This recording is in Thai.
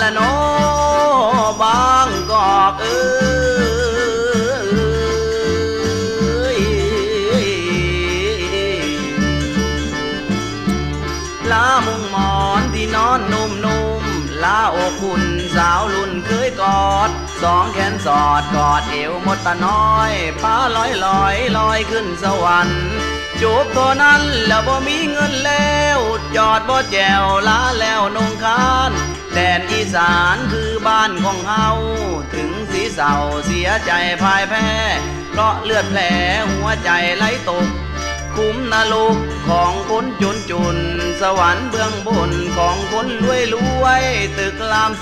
ละโนบางกอกเอ้ยลามุงหมอนที่นอนนุ่มๆลาอกคุณสาวรุ่นเคยกอดสองแขนสอดกอดเอวมดตาน้อยพาลอยขึ้นสวรรค์จูบเท่านั้นแล้วบ่มีเงินแล้วจอดบ่แจวลาแล้วนงคานแดนอีสานคือบ้านของเฮาถึงสีเศร้าเสียใจพ่ายแพ้เพราะเลือดแผลหัวใจไหลตกคุ้มนรกของคนจุนสวรรค์เบื้องบนของคนรวยตึกราม